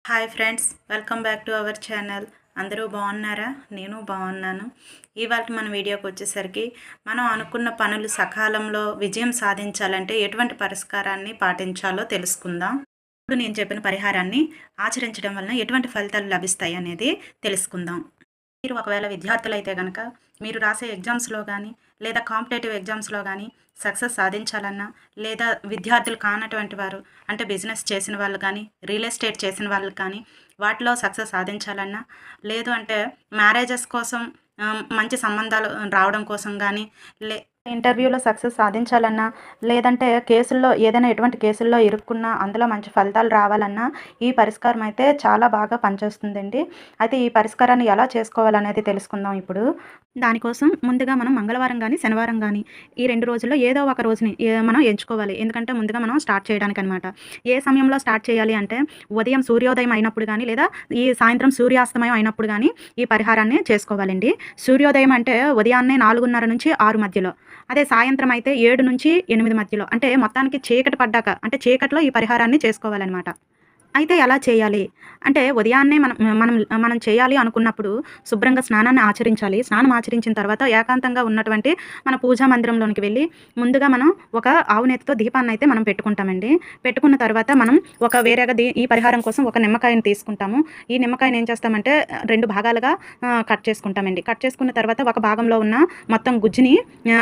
Hi friends, welcome back to our channel. అందరూ బాగున్నారా? నేను బాగున్నాను. ఇవాళ మన వీడియోకి వచ్చేసరికి మనం అనుకున్న పనులు సకాలంలో విజయం సాధించాలంటే ఎటువంటి పరిష్కారాన్ని పాటించాలో తెలుసుకుందాం. ఇప్పుడు నేను చెప్పిన పరిహారాన్ని ఆచరించడం వలన ఎటువంటి ఫలితాలు లభిస్తాయి అనేది తెలుసుకుందాం. మీరు ఒకవేళ విద్యార్థులైతే గనక మీరు రాసే ఎగ్జామ్స్లో కానీ లేదా కాంపిటేటివ్ ఎగ్జామ్స్లో కానీ సక్సెస్ సాధించాలన్నా, లేదా విద్యార్థులు కానటువంటి వారు అంటే బిజినెస్ చేసిన వాళ్ళు కానీ రియల్ ఎస్టేట్ చేసిన వాళ్ళు కానీ వాటిలో సక్సెస్ సాధించాలన్నా, లేదు అంటే మ్యారేజెస్ కోసం మంచి సంబంధాలు రావడం కోసం కానీ లే ఇంటర్వ్యూలో సక్సెస్ సాధించాలన్నా, లేదంటే కేసుల్లో ఏదైనా ఎటువంటి కేసుల్లో ఇరుక్కున్నా అందులో మంచి ఫలితాలు రావాలన్నా ఈ పరిష్కారం అయితే చాలా బాగా పనిచేస్తుందండి. అయితే ఈ పరిష్కారాన్ని ఎలా చేసుకోవాలనేది తెలుసుకుందాం ఇప్పుడు. దానికోసం ముందుగా మనం మంగళవారం కానీ శనివారం కానీ ఈ 2 రోజుల్లో ఏదో ఒక రోజుని మనం ఎంచుకోవాలి. ఎందుకంటే ముందుగా మనం స్టార్ట్ చేయడానికనమాట. ఏ సమయంలో స్టార్ట్ చేయాలి అంటే ఉదయం సూర్యోదయం అయినప్పుడు కానీ లేదా ఈ సాయంత్రం సూర్యాస్తమయం అయినప్పుడు కానీ ఈ పరిహారాన్ని చేసుకోవాలండి. సూర్యోదయం అంటే ఉదయాన్నే 4:30 నుంచి 6 మధ్యలో, అదే సాయంత్రం అయితే 7 నుంచి 8 మధ్యలో, అంటే మొత్తానికి చీకటి పడ్డాక అంటే చీకట్లో ఈ పరిహారాన్ని చేసుకోవాలన్నమాట. అయితే ఎలా చేయాలి అంటే ఉదయాన్నే మనం చేయాలి అనుకున్నప్పుడు శుభ్రంగా స్నానాన్ని ఆచరించాలి. స్నానం ఆచరించిన తర్వాత ఏకాంతంగా ఉన్నటువంటి మన పూజా మందిరంలోనికి వెళ్ళి ముందుగా మనం ఒక ఆవు నేతితో దీపాన్ని అయితే మనం పెట్టుకుంటామండి. పెట్టుకున్న తర్వాత మనం ఒక వేరేగా ఈ పరిహారం కోసం ఒక నిమ్మకాయని తీసుకుంటాము. ఈ నిమ్మకాయని ఏం చేస్తామంటే 2 భాగాలుగా కట్ చేసుకుంటామండి. కట్ చేసుకున్న తర్వాత ఒక భాగంలో ఉన్న మొత్తం గుజ్జుని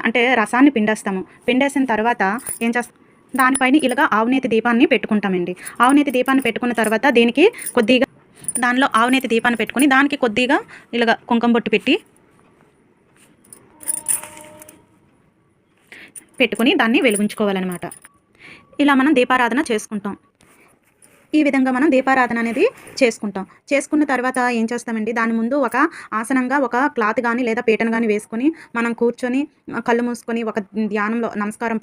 అంటే రసాన్ని పిండేస్తాము. పిండేసిన తర్వాత ఏం చేస్తాం, దానిపైన ఇలాగా ఆవునేతి దీపాన్ని పెట్టుకుంటామండి. ఆవునేతి దీపాన్ని పెట్టుకున్న తర్వాత దీనికి కొద్దిగా దానిలో ఆవునేతి దీపాన్ని పెట్టుకుని దానికి కొద్దిగా ఇలాగ కుంకుమ బొట్టు పెట్టుకుని దాన్ని వెలిగించుకోవాలన్నమాట. ఇలా మనం దీపారాధన చేసుకుంటాం. ఈ విధంగా మనం దీపారాధన అనేది చేసుకుంటాం. చేసుకున్న తర్వాత ఏం చేస్తామండి, దాని ముందు ఒక ఆసనంగా ఒక క్లాత్ కానీ లేదా పీటను కానీ వేసుకొని మనం కూర్చొని కళ్ళు మూసుకొని ఒక ధ్యానంలో నమస్కారం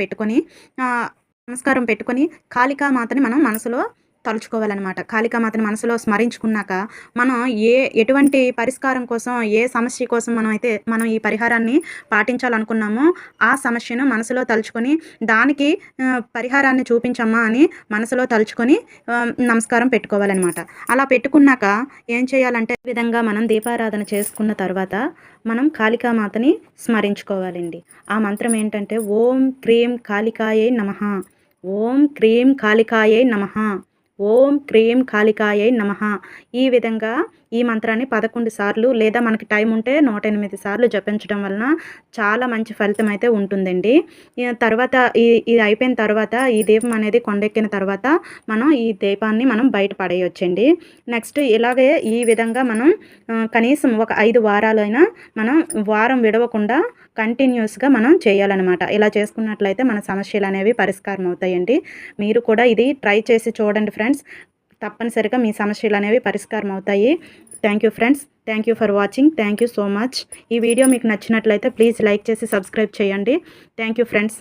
పెట్టుకొని కాళికామాతని మనం మనసులో తలుచుకోవాలన్నమాట. కాళికామాతని మనసులో స్మరించుకున్నాక మనం ఎటువంటి పరిష్కారం కోసం, ఏ సమస్య కోసం మనం ఈ పరిహారాన్ని పాటించాలనుకున్నామో ఆ సమస్యను మనసులో తలుచుకొని దానికి పరిహారాన్ని చూపించమ్మా అని మనసులో తలుచుకొని నమస్కారం పెట్టుకోవాలన్నమాట. అలా పెట్టుకున్నాక ఏం చేయాలంటే ఈ విధంగా మనం దీపారాధన చేసుకున్న తర్వాత మనం కాళికామాతని స్మరించుకోవాలండి. ఆ మంత్రం ఏంటంటే ఓం క్రీం కాళికాయై నమః, ఓం క్రీం కాళికాయై నమః, ఓం క్రీం కాళికాయై నమః. ఈ విధంగా ఈ మంత్రాన్ని 11 సార్లు లేదా మనకి టైం ఉంటే 108 సార్లు జపించడం వలన చాలా మంచి ఫలితం అయితే ఉంటుందండి. తర్వాత ఇది అయిపోయిన తర్వాత ఈ దీపం అనేది కొండెక్కిన తర్వాత మనం ఈ దీపాన్ని మనం బయట పడేయొచ్చండి. నెక్స్ట్ ఇలాగే ఈ విధంగా మనం కనీసం ఒక 5 వారాలైనా మనం వారం విడవకుండా కంటిన్యూస్గా మనం చేయాలన్నమాట. ఇలా చేసుకున్నట్లయితే మన సమస్యలు అనేవి పరిష్కారం అవుతాయండి. మీరు కూడా ఇది ట్రై చేసి చూడండి ఫ్రెండ్స్. తప్పనిసరిగా మీ సమస్యలు అనేవి పరిష్కారం అవుతాయి. Thank you friends. Thank you for watching. Thank you so much. ఈ వీడియో మీకు నచ్చినట్లయితే ప్లీజ్ లైక్ చేసి సబ్స్క్రైబ్ చేయండి. Thank you friends.